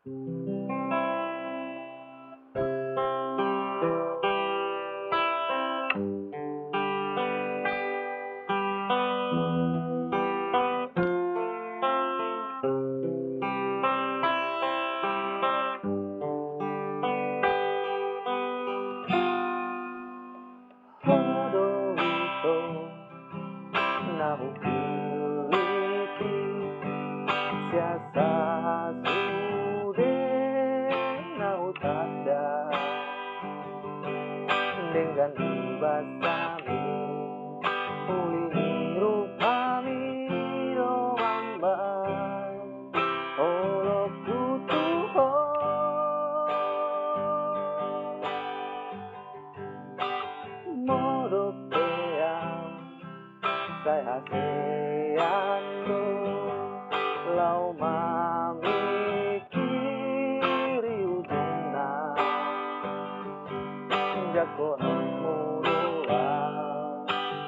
Hodo ito nakukiliti siya sa sude na utanda dengan iba sa amin uliro kami romambay olok butuho modo peang saya haseando lau mamikiri ujungna jako muroa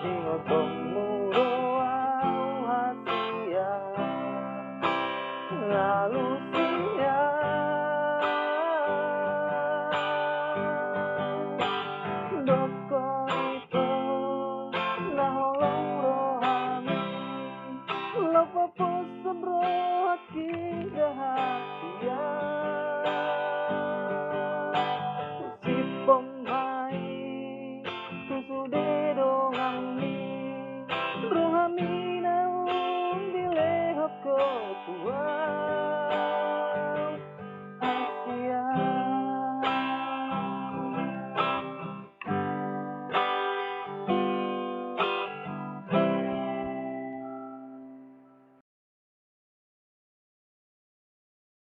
ingotong muroa hasia lalu